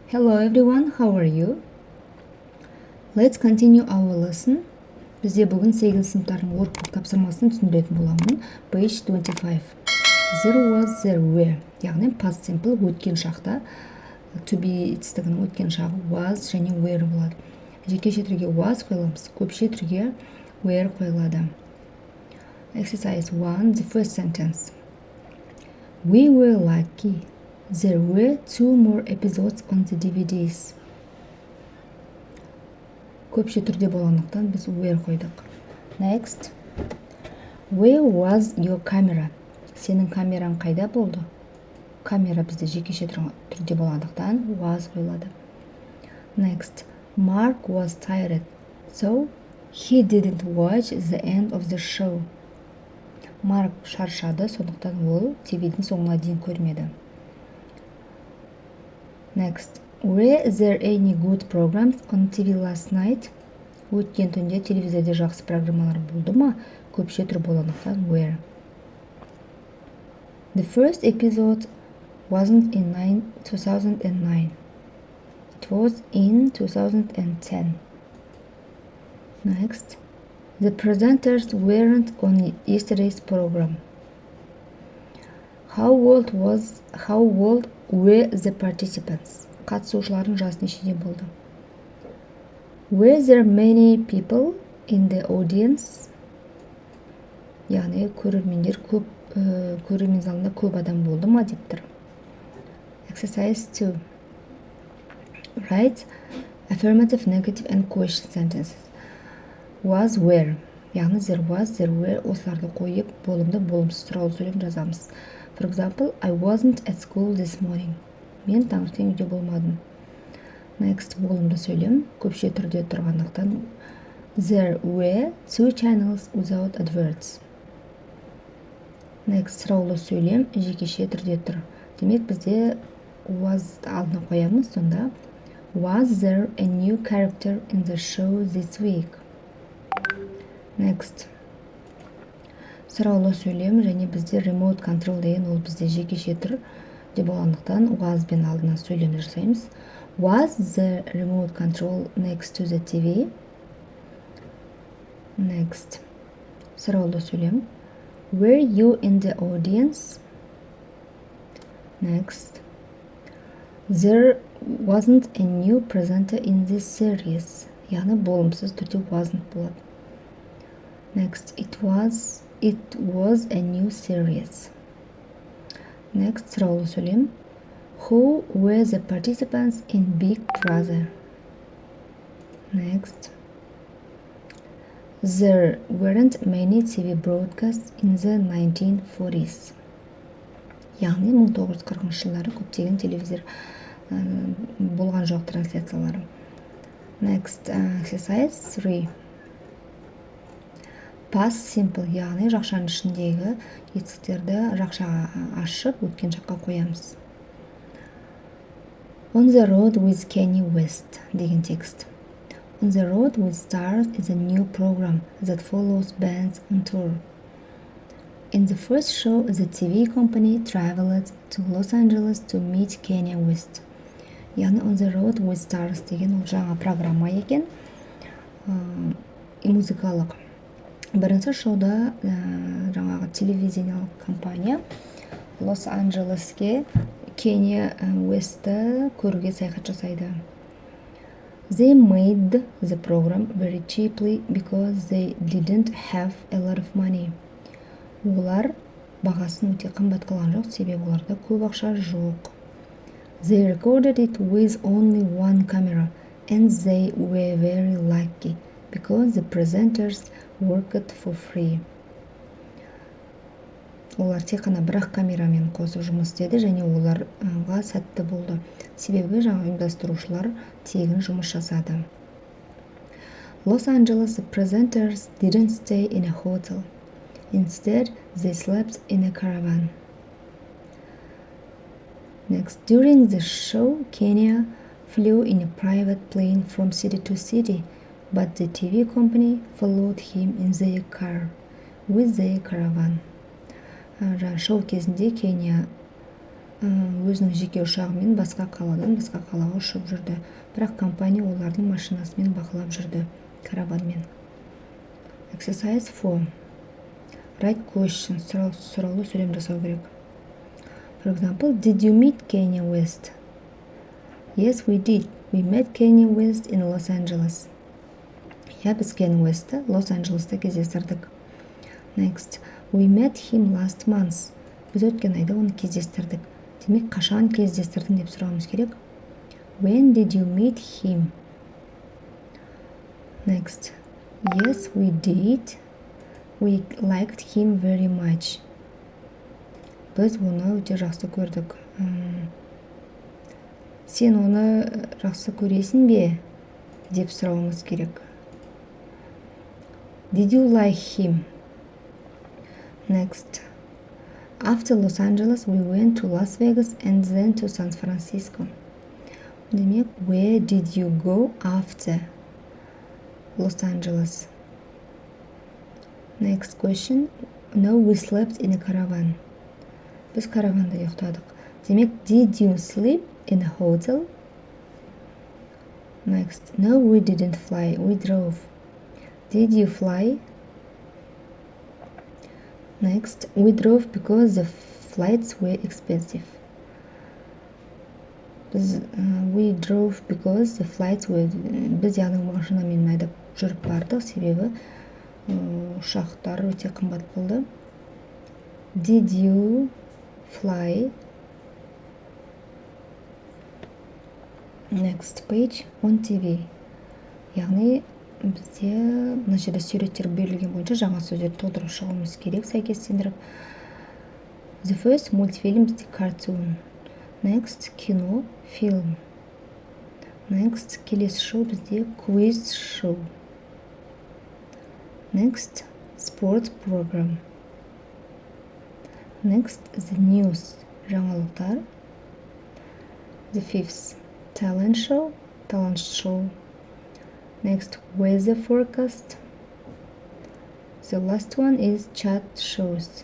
Hello everyone, how are you? Let's continue our lesson. Бізде бүгін 8 сыныптардың workbook тапсырмасын түсіндіретін боламын. Page 25. There was, there were. Яғни past simple өткен шақта, to be етістігінің өткен шағы was және were болады. Жекеше түрге was қойыламыз, көпше түрге were қойылады. Exercise 1, the first sentence. We were lucky. There were 2 more episodes on the DVDs. Көпше түрде болғандықтан біз were қойдық. Next. Where was your camera? Сенің камераң қайда болды? Камера бізде жекеше түрде болғандықтан was қойылады. Next. Mark was tired, so he didn't watch the end of the show. Марк шаршады, сондықтан ол TV-дің соңына дейін көрмеді. Next. Were there any good programs on TV last night? Өткен түнде телевизорде жақсы программалар болды ма? Көпше түр болғандықтан were. The first episode wasn't in 2009. It was in 2010. Next. The presenters weren't on yesterday's program. How old were the participants? Қатысушылардың жасы нешеде болды? Were there many people in the audience? Яғни көрермен залында көп адам болды ма деп тұр. Exercise 2. Write affirmative, negative and question sentences. Was, were. Яғни there was, there were осыларды қойып, болымды, болымсыз сұраулы сөйлем жазамыз. For example, I wasn't at school this morning. Мен таңертең үйде болмадым. Next, болымды сөйлем, көпше түрде тұрғандықтан there were 2 channels without adverts. Next, сұраулы сөйлем, жекеше түрде тұр. Демек, бізде was алдына қоямыз, сонда was there a new character in the show this week? Next. Сұраулы сөйлем және бізде remote control деген ол бізде жекеше түр де болғандықтан was бен алдына сөйлемді жасаймыз. Was the remote control next to the TV? Next. Сұраулы сөйлем. Were you in the audience? Next. There wasn't a new presenter in this series. Яғни болымсыз түрде wasn't болады. Next. It was a new series. Next, сұраулы сөйлем. Who were the participants in Big Brother? Next. There weren't many TV broadcasts in the 1940s. Яғни 1940 жылдары көптеген телевизор болған жоқ трансляциялары. Next, exercise 3. Past simple, яғни жақшаның ішіндегі етістіктерді жақшаға ашып, өткен шаққа қоямыз. On the road with Kanye West деген текст. On the road with stars is a new program that follows bands on tour. In the first show, the TV company traveled to Los Angeles to meet Kanye West. Яғни On the road with stars деген ол жаңа программа екен, музыкалық. Бірінші шоуда жаңағы телевизиялық компания Лос-Анджелеске Кения Уэстті көруге саяхат жасайды. They made the program very cheaply because they didn't have a lot of money. Олар бағасын өте қымбат қылған жоқ, себебі оларда көп ақша жоқ. They recorded it with only one camera and they were very lucky because the presenters worked for free. Олар тек қана бірақ камерамен қосып жұмыс істеді және оларға сәтті болды. Себебі жаңа ұйымдастырушылар тегін жұмыс жасады. Los Angeles presenters didn't stay in a hotel. Instead, they slept in a caravan. Next, during the show, Kenya flew in a private plane from city to city. But the TV company followed him in their car with their caravan. Шоу кезінде Кения өзінің жеке ұшағымен басқа қаладан басқа қалаға ұшып жүрді. Бірақ компания олардың машинасымен бақылап жүрді, караванмен. Exercise 4. Write question. Сұраулы сөйлем жасау керек. For example, did you meet Kanye West? Yes, we did. We met Kanye West in Los Angeles. Я, біз Kanye West'ті Лос-Анджелеста кездестірдік. Next, we met him last month. Біз өткен айда оны кездестірдік. Демек, қашан кездестірдің деп сұрауымыз керек. When did you meet him? Next, yes, we did. We liked him very much. Біз оны өте жақсы көрдік. Сен оны жақсы көресің бе? Деп сұрауымыз керек. Did you like him? Next, after Los Angeles, we went to Las Vegas and then to San Francisco. Демек, where did you go after Los Angeles? Next question. No, we slept in a caravan. Біз караванда ұйықтадық. Демек, did you sleep in a hotel? Next. No, we didn't fly. We drove. Did you fly? Next. We drove because the flights were expensive. We drove because the flights were... Біз яғни машинамен айдап жүріп бардық, себебі ұшақтар өте қымбат болды. Did you fly? Next page. On TV. Яғни бізде мына жерде суреттер берілген бойынша жаңа сөздерді толтырып шығуымыз керек, сәйкестендіріп. The first мультфильм бізде cartoon. Next кино, film. Next келесі шоу бізде quiz show. Next sport program. Next the news, жаңалықтар. The fifth talent show, talent show. Next weather forecast. The last one is chat shows.